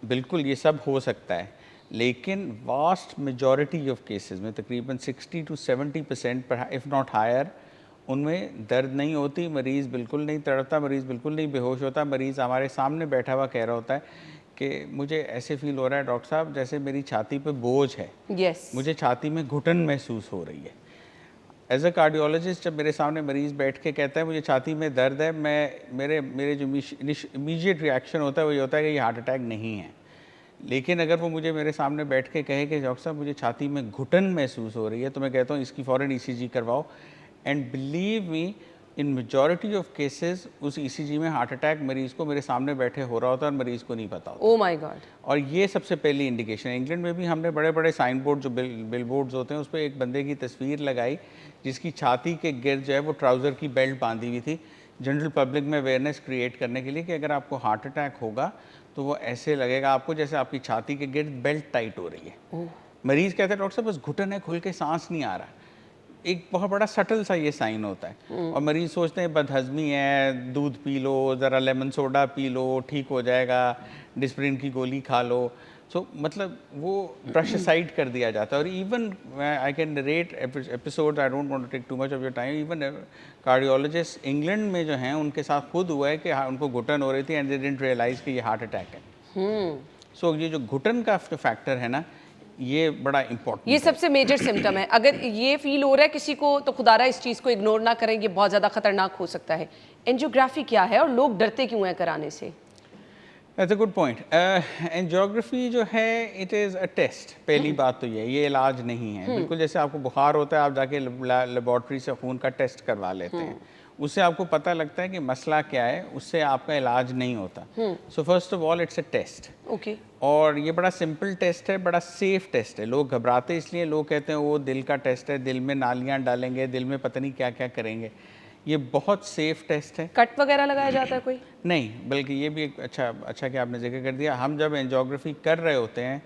बिल्कुल ये सब हो सकता है, लेकिन वास्ट मेजॉरिटी ऑफ केसेस में तकरीबन 60 to 70% इफ़ नॉट हायर, उनमें दर्द नहीं होती, मरीज़ बिल्कुल नहीं तड़पता, मरीज़ बिल्कुल नहीं बेहोश होता। मरीज़ हमारे सामने बैठा हुआ कह रहा होता है कि मुझे ऐसे फील हो रहा है डॉक्टर साहब जैसे मेरी छाती पे बोझ है, यस, मुझे छाती में घुटन महसूस हो रही है। एज अ कार्डियोलॉजिस्ट जब मेरे सामने मरीज़ बैठ के कहता है मुझे छाती में दर्द है, मेरे जो इमीडिएट रिएक्शन होता है वो ये होता है कि ये हार्ट अटैक नहीं है। लेकिन अगर वो मुझे मेरे सामने बैठ के कहे कि डॉक्टर साहब मुझे छाती में घुटन महसूस हो रही है, तो मैं कहता हूँ इसकी फ़ौरन ईसीजी करवाओ। And believe me, in majority of cases उस ईसीजी में हार्ट अटैक मरीज़ को मेरे सामने बैठे हो रहा होता है और मरीज़ को नहीं पता होता। Oh my God. और ये सबसे पहली इंडिकेशन है। इंग्लैंड में भी हमने बड़े बड़े साइन बोर्ड जो बिल बोर्ड्स होते हैं उस पर एक बंदे की तस्वीर लगाई जिसकी छाती के गिर्द जो है वो ट्राउज़र की बेल्ट बांधी हुई थी, जनरल पब्लिक में अवेयरनेस क्रिएट करने के लिए कि अगर आपको हार्ट अटैक होगा तो वो ऐसे लगेगा आपको जैसे आपकी छाती के गिर्द बेल्ट टाइट हो रही है। मरीज़ कहते हैं डॉक्टर साहब बस घुटन है, खुल के सांस नहीं आ रहा। एक बहुत बड़ा सटल सा ये साइन होता है। और मरीज़ सोचते हैं बदहज़मी है, दूध पी लो, ज़रा लेमन सोडा पी लो, ठीक हो जाएगा, डिस्प्रिन की गोली खा लो। सो मतलब वो ब्रश साइड कर दिया जाता है। और even I can narrate episodes, I don't want to take too much of your time, even cardiologist England में जो हैं उनके साथ खुद हुआ है कि उनको घुटन हो रही थी एंड दे डिडंट रियलाइज़ कि ये हार्ट अटैक है। सो ये जो घुटन का फैक्टर है ना, ये बड़ा इम्पोर्टेंट ये सबसे मेजर सिम्टम है। अगर ये फील हो रहा है किसी को तो खुदारा इस चीज़ को इग्नोर ना करें, ये बहुत ज़्यादा खतरनाक हो सकता है। एंजियोग्राफी क्या है और लोग डरते क्यों हैं कराने से? That's a good point. Angiography जो है इट इज़ अ टेस्ट। पहली बात तो ये इलाज नहीं है। बिल्कुल जैसे आपको बुखार होता है, आप जाके लेबॉर्ट्री से खून का टेस्ट करवा लेते हैं, उससे आपको पता लगता है कि मसला क्या है, उससे आपका इलाज नहीं होता। So first of all it's a test. Okay. और ये बड़ा सिंपल टेस्ट है, बड़ा सेफ टेस्ट है। लोग घबराते इसलिए, लोग कहते हैं वो दिल का टेस्ट है, दिल में नालियाँ डालेंगे, दिल में पता नहीं क्या क्या करेंगे। ये बहुत सेफ टेस्ट है। कट वगैरह लगाया जाता है कोई? नहीं, बल्कि ये भी एक अच्छा कि आपने जिक्र कर दिया। हम जब एंजियोग्राफी कर रहे होते हैं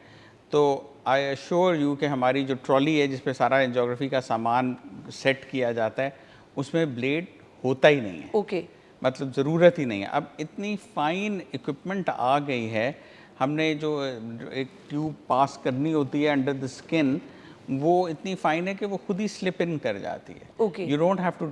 तो आई एश्योर यू कि हमारी जो ट्रॉली है जिस पे सारा एंजियोग्राफी का सामान सेट किया जाता है, उसमें ब्लेड होता ही नहीं है। ओके। मतलब ज़रूरत ही नहीं है। अब इतनी फाइन इक्विपमेंट आ गई है, हमने जो एक ट्यूब पास करनी होती है अंडर द स्किन, वो इतनी फाइन है कि वो खुद ही स्लिप इन कर जाती है। Okay. You don't have to,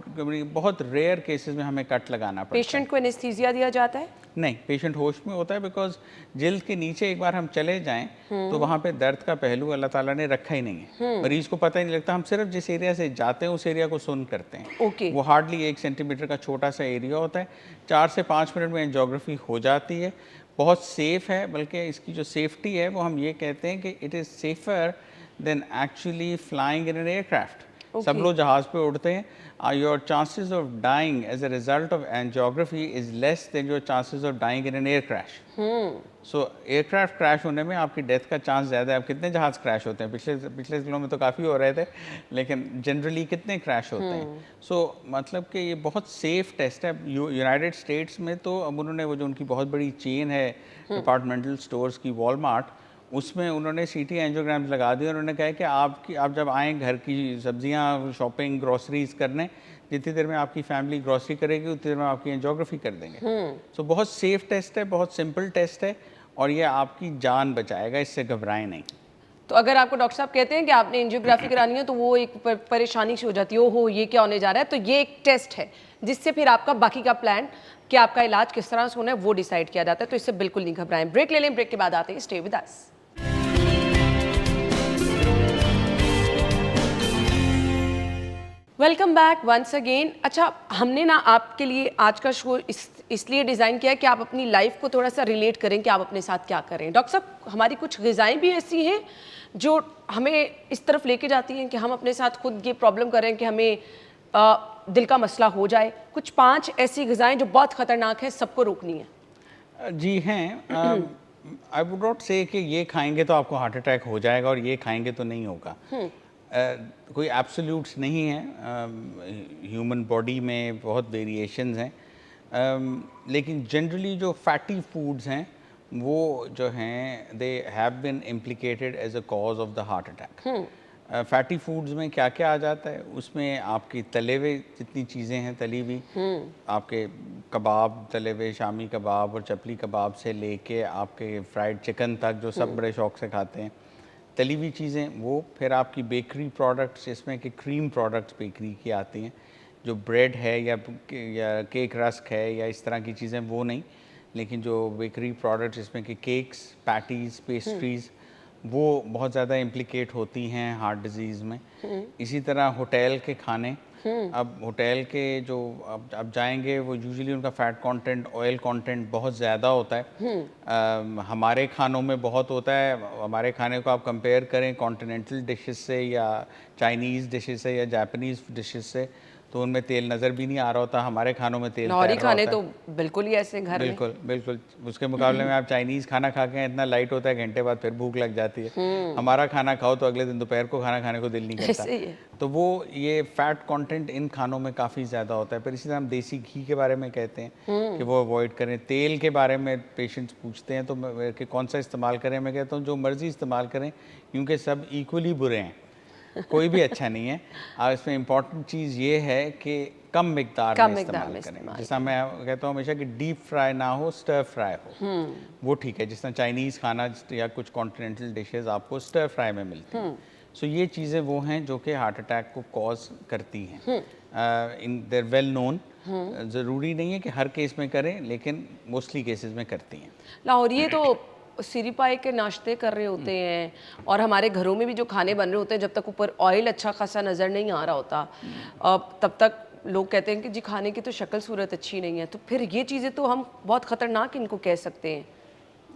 बहुत रेयर केसेस में हमें कट लगाना पड़ता है। पेशेंट को एनेस्थीसिया दिया जाता है? नहीं, पेशेंट होश में होता है, बिकॉज जिल्द के नीचे एक बार हम चले जाएं तो वहाँ पे दर्द का पहलू अल्लाह ताला ने रखा ही नहीं है। मरीज को पता ही नहीं लगता। हम सिर्फ जिस एरिया से जाते हैं उस एरिया को सुन करते हैं। ओके। वो हार्डली 1 सेंटीमीटर का छोटा सा एरिया होता है। 4 से 5 मिनट में एंजियोग्राफी हो जाती है। बहुत सेफ है, बल्कि इसकी जो सेफ्टी है वो हम ये कहते हैं कि it is safer than actually flying in an aircraft. सब लोग जहाज़ पे उड़ते हैं। Your chances of dying as a result of angiography is less than your chances of dying in an air crash. So aircraft crash होने में आपकी डेथ का चांस ज़्यादा है। अब कितने जहाज़ क्रैश होते हैं? पिछले दिनों में तो काफ़ी हो रहे थे, लेकिन जनरली कितने क्रैश होते हैं? सो मतलब कि ये बहुत सेफ टेस्ट है। यूनाइटेड स्टेट्स में तो अब उन्होंने वो जो उनकी बहुत बड़ी चेन है डिपार्टमेंटल स्टोर्स की, वॉलमार्ट, उसमें उन्होंने सीटी एंजियोग्राम लगा दिए। उन्होंने कहा कि आप जब आएँ घर की सब्जियां शॉपिंग ग्रोसरीज करने, जितनी देर में आपकी फैमिली ग्रोसरी करेगी उतनी देर में आपकी एंजियोग्राफी कर देंगे। सो बहुत सेफ टेस्ट है, बहुत सिंपल टेस्ट है और ये आपकी जान बचाएगा, इससे घबराएं नहीं। तो अगर आपको डॉक्टर साहब कहते हैं कि आपने एंजियोग्राफी करानी है तो वो एक परेशानी सी हो जाती है, ओहो ये क्या होने जा रहा है, तो ये एक टेस्ट है जिससे फिर आपका बाकी का प्लान कि आपका इलाज किस तरह से होना है वो डिसाइड किया जाता है। तो इससे बिल्कुल नहीं घबराएं। ब्रेक ले लें, ब्रेक के बाद आते हैं। Stay with us. Welcome back once again. अच्छा, हमने ना आपके लिए आज का शो इसलिए डिज़ाइन किया है कि आप अपनी लाइफ को थोड़ा सा रिलेट करें कि आप अपने साथ क्या करें। डॉक्टर साहब, हमारी कुछ ग़िज़ाएँ भी ऐसी हैं जो हमें इस तरफ लेके जाती हैं कि हम अपने साथ खुद ये प्रॉब्लम करें कि हमें दिल का मसला हो जाए। कुछ 5 ऐसी ग़िज़ाएँ जो बहुत ख़तरनाक हैं, सबको रोकनी है। जी हैं। आई वुड नॉट से कि ये खाएंगे तो आपको हार्ट अटैक हो जाएगा और ये खाएंगे तो नहीं होगा। कोई एब्सोल्यूट्स नहीं है। ह्यूमन बॉडी में बहुत वेरिएशंस हैं, लेकिन जनरली जो फैटी फूड्स हैं वो जो हैं they have been implicated as a cause of the heart attack. Fatty foods में क्या क्या आ जाता है? उसमें आपकी तले हुए जितनी चीज़ें हैं, तली हुई, आपके कबाब, तले हुए शामी कबाब और चपली कबाब से लेके आपके फ्राइड चिकन तक, जो सब बड़े शौक से खाते हैं, तली हुई चीज़ें वो। फिर आपकी बेकरी प्रोडक्ट्स, जिसमें कि क्रीम प्रोडक्ट्स बेकरी की आती हैं, जो ब्रेड है या केक रस्क है या इस तरह की चीज़ें, वो नहीं, लेकिन जो बेकरी प्रोडक्ट्स जिसमें कि केक्स, पैटीज़, पेस्ट्रीज़, वो बहुत ज़्यादा इम्प्लिकेट होती हैं हार्ट डिजीज़ में। इसी तरह होटल के खाने, अब होटल के जो अब जाएंगे वो यूजुअली उनका फ़ैट कंटेंट, ऑयल कंटेंट बहुत ज़्यादा होता है। हमारे खानों में बहुत होता है। हमारे खाने को आप कंपेयर करें कॉन्टिनेंटल डिशेस से या चाइनीज़ डिशेस से या जापानीज़ डिशेस से, तो उनमें तेल नज़र भी नहीं आ रहा होता। हमारे खानों में तेल लाहौरी तैर रहा खाने होता है। तो बिल्कुल ही ऐसे घर में। बिल्कुल बिल्कुल। उसके मुकाबले में आप चाइनीज़ खाना खा के इतना लाइट होता है, घंटे बाद फिर भूख लग जाती है। हमारा खाना खाओ तो अगले दिन दोपहर को खाना खाने को दिल नहीं करता। ऐसे ही है। तो वो ये फैट कंटेंट इन खानों में काफ़ी ज़्यादा होता है। फिर इसी तरह हम देसी घी के बारे में कहते हैं कि वो अवॉइड करें। तेल के बारे में पेशेंट्स पूछते हैं तो मैं कि कौन सा इस्तेमाल करें, मैं कहता हूँ जो मर्ज़ी इस्तेमाल करें, क्योंकि सब इक्वली बुरे हैं, कोई भी अच्छा नहीं है। और इसमें इम्पॉर्टेंट चीज़ ये है कि कम मिकदार में इस्तेमाल करें। जैसा मैं कहता हूँ हमेशा कि डीप फ्राई ना हो, स्टर फ्राई हो, वो ठीक है। जिस तरह चाइनीज़ खाना या कुछ कॉन्टिनेंटल डिशेस आपको स्टर फ्राई में मिलती हैं। सो ये चीज़ें वो हैं जो कि हार्ट अटैक को कॉज करती हैं। इन देर वेल नोन। ज़रूरी नहीं है कि हर केस में करें, लेकिन मोस्टली केसेस में करती हैं। लाहौरी तो सिरी पाए के नाश्ते कर रहे होते हैं और हमारे घरों में भी जो खाने बन रहे होते हैं, जब तक ऊपर ऑयल अच्छा खासा नज़र नहीं आ रहा होता तब तक लोग कहते हैं कि जी खाने की तो शक्ल सूरत अच्छी नहीं है। तो फिर ये चीज़ें तो हम बहुत ख़तरनाक इनको कह सकते हैं।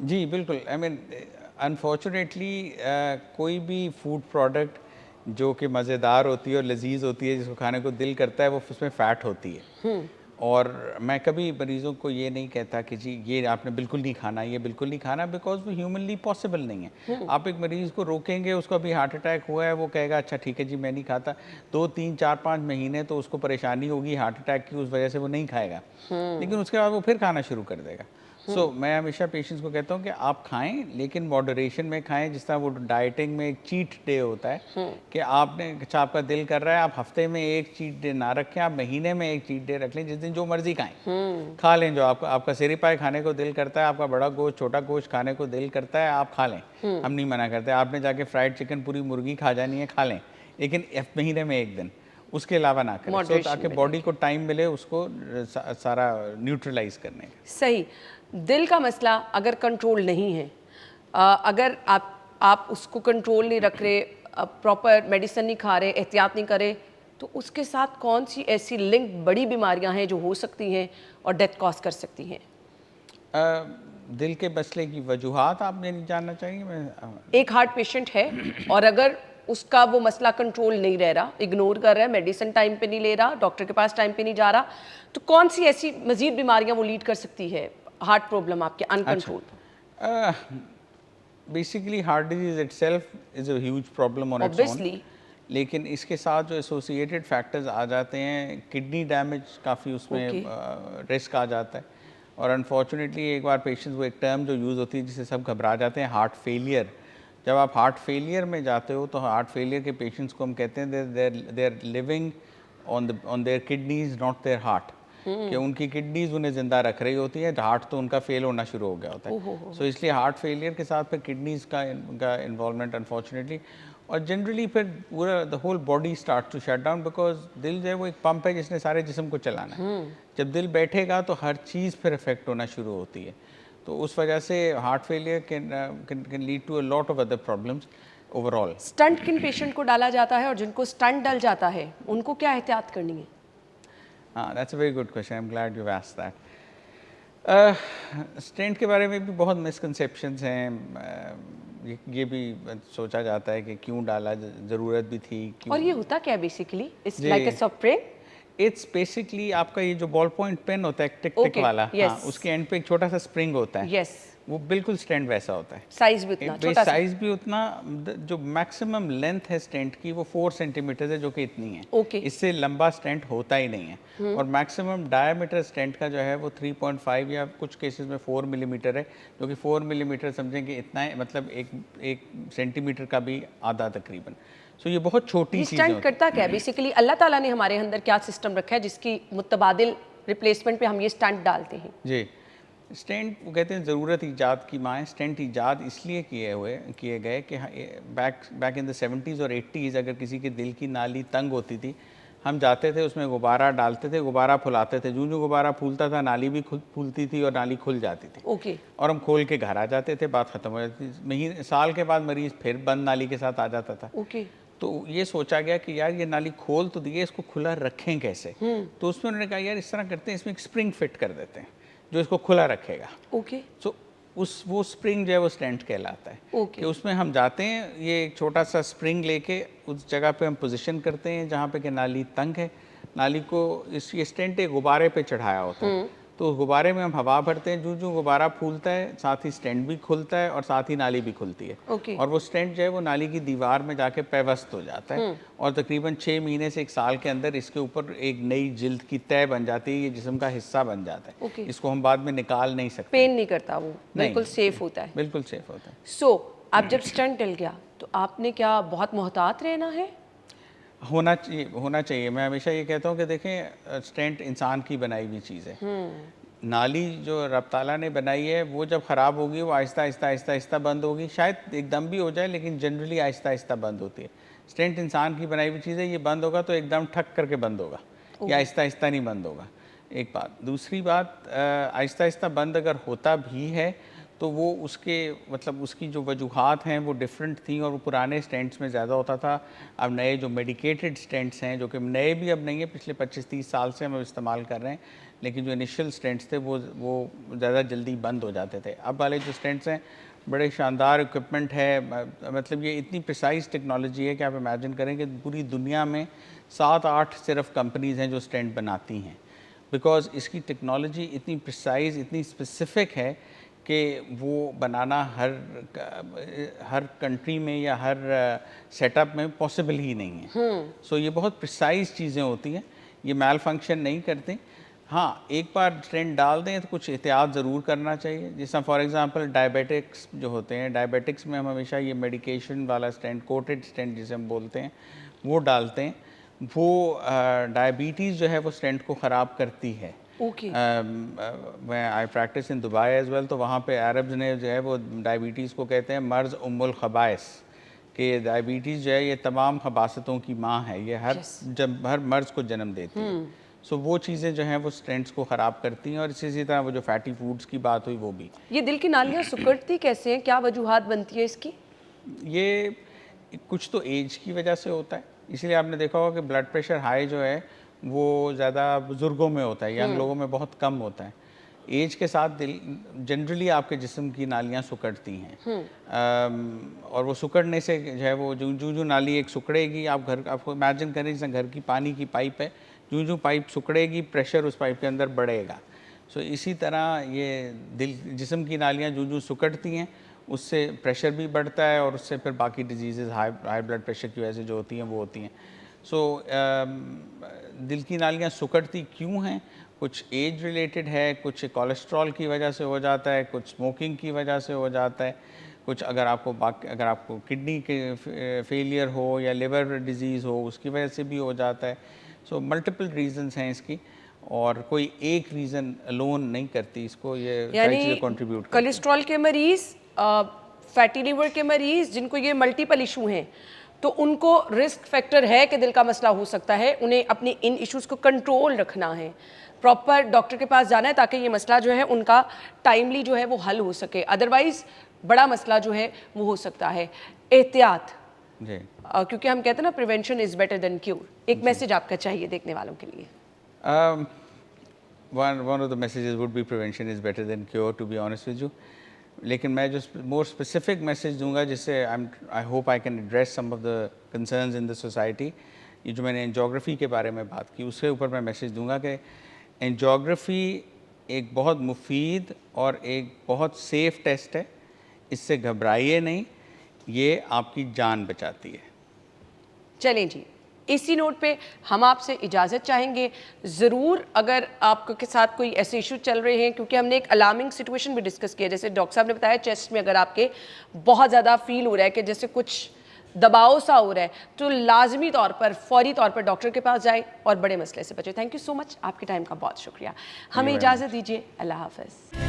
जी बिल्कुल, आई मीन अनफॉर्चुनेटली कोई भी फूड प्रोडक्ट जो कि मज़ेदार होती है और लजीज होती है, जिसको खाने को दिल करता है, वो उसमें फ़ैट होती है। और मैं कभी मरीज़ों को ये नहीं कहता कि जी ये आपने बिल्कुल नहीं खाना, ये बिल्कुल नहीं खाना, बिकॉज वो ह्यूमनली पॉसिबल नहीं है। आप एक मरीज़ को रोकेंगे, उसको अभी हार्ट अटैक हुआ है, वो कहेगा अच्छा ठीक है जी मैं नहीं खाता, 2 3 4 5 महीने तो उसको परेशानी होगी हार्ट अटैक की, उस वजह से वो नहीं खाएगा, लेकिन उसके बाद वो फिर खाना शुरू कर देगा। मैं हमेशा पेशेंट्स को कहता हूँ कि आप खाएं, लेकिन मॉडरेशन में खाएं। जिस तरह वो डाइटिंग में एक चीट डे होता है कि आपने अच्छा आपका दिल कर रहा है, आप हफ्ते में एक चीट डे ना रखें, आप महीने में एक चीट डे रख लें, जिस दिन जो मर्जी खाएं, खा लें। जो आपका सिरी पाए खाने को दिल करता है, आपका बड़ा गोश्त छोटा गोश्त खाने को दिल करता है, आप खा लें, हम नहीं मना करते। आपने जाके फ्राइड चिकन पूरी मुर्गी खा जानी है, खा लें, लेकिन महीने में एक दिन, उसके अलावा ना करें, so, ताकि बॉडी को टाइम मिले उसको सारा न्यूट्रलाइज करने का। सही। दिल का मसला अगर कंट्रोल नहीं है, अगर आप उसको कंट्रोल नहीं रख रहे, प्रॉपर मेडिसिन नहीं खा रहे, एहतियात नहीं करे, तो उसके साथ कौन सी ऐसी लिंक बड़ी बीमारियां हैं जो हो सकती हैं और डेथ कॉज कर सकती हैं? दिल के मसले की वजूहात आपने नहीं जानना चाहिए? एक हार्ट पेशेंट है और अगर उसका वो मसला कंट्रोल नहीं रह रहा, इग्नोर कर रहा है, मेडिसिन टाइम पे नहीं ले रहा, डॉक्टर के पास टाइम पे नहीं जा रहा, तो कौन सी ऐसी मजीद बीमारियां वो लीड कर सकती है? हार्ट प्रॉब्लम आपके uncontrol. Basically heart disease itself is a huge problem on its own, लेकिन इसके साथ जो एसोसिएटेड फैक्टर्स आ जाते हैं, किडनी डैमेज काफ़ी उसमें रिस्क आ जाता है। और अनफॉर्चुनेटली एक बार पेशेंट्स, वो एक टर्म जो यूज़ होती है जिससे सब घबरा जाते हैं, हार्ट फेलियर। जब आप हार्ट फेलियर में जाते हो तो हार्ट फेलियर के पेशेंट्स को हम कहते हैं they are living on their kidneys not their heart, कि उनकी किडनीज उन्हें ज़िंदा रख रही होती है, हार्ट तो उनका फेल होना शुरू हो गया होता है। सो इसलिए हार्ट फेलियर के साथ फिर किडनीज का इन्वॉल्वमेंट अनफॉर्चुनेटली, और जनरली फिर पूरा the whole body start to shut down, because दिल जो है वो एक पंप है जिसने सारे जिस्म को चलाना है। जब दिल बैठेगा तो हर चीज़ फिर इफेक्ट होना शुरू होती है, तो उस वजह से heart failure can lead to a lot of other problems overall. Stent किन पेशेंट को डाला जाता है और जिनको स्टंट डल जाता है उनको क्या एहतियात करनी है? That's a very good question, I am glad you asked that. Stent के बारे में भी बहुत मिसकंसेप्शंस हैं। ये भी सोचा जाता है कि क्यों डाला, ज़रूरत भी थी क्यों। और ये होता क्या है basically? It's like a spray. It's basically आपका ये जो बॉल पॉइंट पेन होता है टिक टिक वाला, हाँ, उसके एंड पे एक छोटा सा स्प्रिंग होता है। यस, वो बिल्कुल स्टेंट वैसा होता है। साइज भी उतना छोटा सा। साइज भी उतना, जो मैक्सिमम लेंथ है स्टेंट की वो 4 सेंटीमीटर है, जो कि इतनी है। ओके। इससे लंबा स्टेंट होता ही नहीं है। और मैक्सिमम डायमीटर स्टेंट का जो है वो 3.5 या कुछ केसेस में 4 मिलीमीटर है, जो कि 4 मिलीमीटर समझेंगे इतना है, मतलब एक सेंटीमीटर का भी आधा तकरीबन। सो ये बहुत छोटी चीज़ है। स्टंट करता क्या है बेसिकली? अल्लाह ताला ने हमारे अंदर क्या सिस्टम रखा है जिसकी मुतबादिल रिप्लेसमेंट पे हम ये स्टंट डालते हैं? जी, स्टेंट वो कहते हैं ज़रूरत ईजाद की माँ है। स्टेंट ईजाद इसलिए किए गए कि बैक इन द 70s और 80s अगर किसी के दिल की नाली तंग होती थी, हम जाते थे उसमें गुब्बारा डालते थे, गुब्बारा फुलाते थे, जो गुब्बारा फूलता था नाली भी खुद फूलती थी और नाली खुल जाती थी। ओके। और हम खोल के घर आ जाते थे, बात ख़त्म हो जाती थी। महीने साल के बाद मरीज़ फिर बंद नाली के साथ आ जाता था। ओके। तो ये सोचा गया कि यार ये नाली खोल तो दिए, इसको खुला रखें कैसे? तो उसमें उन्होंने कहा यार इस तरह करते हैं, इसमें एक स्प्रिंग फिट कर देते हैं जो इसको खुला रखेगा। ओके। सो वो स्प्रिंग जो है वो स्टेंट कहलाता है। ओके। कि उसमें हम जाते हैं, ये एक छोटा सा स्प्रिंग लेके उस जगह पे हम पोजीशन करते हैं जहाँ पे कि नाली तंग है। नाली को ये स्टेंट एक गुब्बारे पे चढ़ाया होता है, तो गुब्बारे में हम हवा भरते हैं, जो गुब्बारा फूलता है साथ ही स्टेंट भी खुलता है और साथ ही नाली भी खुलती है। ओके। और वो स्टेंट जो है वो नाली की दीवार में जाके पेवस्त हो जाता है और तकरीबन 6 महीने से 1 साल के अंदर इसके ऊपर एक नई जिल्द की तय बन जाती है, ये जिस्म का हिस्सा बन जाता है। ओके। इसको हम बाद में निकाल नहीं सकते। पेन नहीं करता वो, बिल्कुल सेफ होता है। बिल्कुल सेफ होता है। सो अब जब स्टंट डल गया तो आपने क्या बहुत मोहतात रहना है? होना चाहिए। मैं हमेशा ये कहता हूँ कि देखें, स्टेंट इंसान की बनाई हुई चीज़ है। नाली जो रब ताला ने बनाई है वो जब ख़राब होगी वो आहिस्ता आहिस्ता बंद होगी। शायद एकदम भी हो जाए, लेकिन जनरली आहिस्ता आहिस्ता बंद होती है। स्टेंट इंसान की बनाई हुई चीज़ है, ये बंद होगा तो एकदम ठक करके बंद होगा, या आहिस्ता आहिस्ता नहीं बंद होगा। एक बात। दूसरी बात, आहिस्ता आहिस्ता बंद अगर होता भी है तो वो उसके मतलब उसकी जो वजूहात हैं वो डिफरेंट थी, और वो पुराने स्टेंट्स में ज़्यादा होता था। अब नए जो मेडिकेटेड स्टेंट्स हैं, जो कि नए भी अब नहीं है, पिछले 25-30 साल से हम इस्तेमाल कर रहे हैं, लेकिन जो इनिशियल स्टेंट्स थे वो ज़्यादा जल्दी बंद हो जाते थे। अब वाले जो स्टेंट्स हैं बड़े शानदार इक्विपमेंट है, मतलब ये इतनी प्रिसाइज टेक्नोलॉजी है कि आप इमेजिन करें कि पूरी दुनिया में 7-8 सिर्फ कंपनीज़ हैं जो स्टेंट बनाती हैं, बिकॉज़ इसकी टेक्नोलॉजी इतनी प्रिसाइज, इतनी स्पेसिफिक है कि वो बनाना हर कंट्री में या हर सेटअप में पॉसिबल ही नहीं है। सो ये बहुत प्रिसाइज चीज़ें होती हैं, ये मैल फंक्शन नहीं करती। हाँ, एक बार स्टेंट डाल दें तो कुछ एहतियात ज़रूर करना चाहिए। जैसा फॉर एग्ज़ाम्पल डायबिटिक्स जो होते हैं, डायबिटिक्स में हम हमेशा ये मेडिकेशन वाला स्टेंट, कोटेड स्टेंट जिसे हम बोलते हैं, वो डालते हैं। वो डायबिटीज़ जो है वो स्टेंट को ख़राब करती है। ओके। मैं I practice in Dubai as well, तो वहाँ पे अरब्स ने जो है वो डायबिटीज़ को कहते हैं मर्ज़ उम्मुल खबाइस, कि डायबिटीज़ जो है ये तमाम खबासतों की माँ है, ये हर मर्ज़ को जन्म देती है। सो वो चीज़ें जो हैं वो स्टेंट्स को ख़राब करती हैं, और इसी तरह वो जो फैटी फूड्स की बात हुई वो भी। ये दिल की नालियाँ सिकुड़ती कैसे हैं, क्या वजूहात बनती है इसकी? ये कुछ तो एज की वजह से होता है, इसलिए आपने देखा होगा कि ब्लड प्रेशर हाई जो है वो ज़्यादा बुज़ुर्गों में होता है, यंग लोगों में बहुत कम होता है। एज के साथ दिल जनरली आपके जिस्म की नालियाँ सिकुड़ती हैं, और वो सिकुड़ने से जो है वो जूं नाली एक सिकुड़ेगी, आपको इमेजिन करें जैसे घर की पानी की पाइप है, जूं पाइप सिकुड़ेगी प्रेशर उस पाइप के अंदर बढ़ेगा। सो इसी तरह ये जिस्म की नालियाँ जूं सिकुड़ती हैं, उससे प्रेशर भी बढ़ता है, और उससे फिर बाकी डिजीज़ हाई ब्लड प्रेशर की वजह से जो होती हैं वो होती हैं। सो दिल की नालियाँ सिकुड़ती क्यों हैं? कुछ एज रिलेटेड है, कुछ कोलेस्ट्रॉल की वजह से हो जाता है, कुछ स्मोकिंग की वजह से हो जाता है, कुछ अगर आपको किडनी के फेलियर हो या लिवर डिजीज़ हो उसकी वजह से भी हो जाता है। सो मल्टीपल रीजंस हैं इसकी, और कोई एक रीज़न अलोन नहीं करती इसको, ये सारी चीज़ें कंट्रीब्यूट करती हैं। कोलेस्ट्रॉल के मरीज़, फैटी लिवर के मरीज़, जिनको ये मल्टीपल इशू हैं, तो उनको रिस्क फैक्टर है कि दिल का मसला हो सकता है, उन्हें अपने इन इश्यूज़ को कंट्रोल रखना है, प्रॉपर डॉक्टर के पास जाना है, ताकि ये मसला जो है उनका टाइमली जो है वो हल हो सके। अदरवाइज़ बड़ा मसला जो है वो हो सकता है। एहतियात, जी, क्योंकि हम कहते हैं ना prevention is better than cure. एक मैसेज आपका चाहिए देखने वालों के लिए? one of the messages would be prevention is better than cure, to be honest with you. लेकिन मैं जो मोर स्पेसिफिक मैसेज दूंगा, जिससे I hope I can address some of the concerns in the society, ये जो मैंने एंजियोग्राफी के बारे में बात की उसके ऊपर मैं मैसेज दूंगा कि एंजियोग्राफी एक बहुत मुफीद और एक बहुत सेफ़ टेस्ट है, इससे घबराइए नहीं, ये आपकी जान बचाती है। चलें जी, इसी नोट पे हम आपसे इजाज़त चाहेंगे। ज़रूर अगर आपके साथ कोई ऐसे इशू चल रहे हैं, क्योंकि हमने एक अलार्मिंग सिचुएशन भी डिस्कस किया, जैसे डॉक्टर साहब ने बताया चेस्ट में अगर आपके बहुत ज़्यादा फील हो रहा है कि जैसे कुछ दबाव सा हो रहा है, तो लाजमी तौर पर फौरी तौर पर डॉक्टर के पास जाएं और बड़े मसले से बचें। थैंक यू सो मच, आपके टाइम का बहुत शुक्रिया। हमें इजाज़त दीजिए, अल्लाह हाफ़िज़।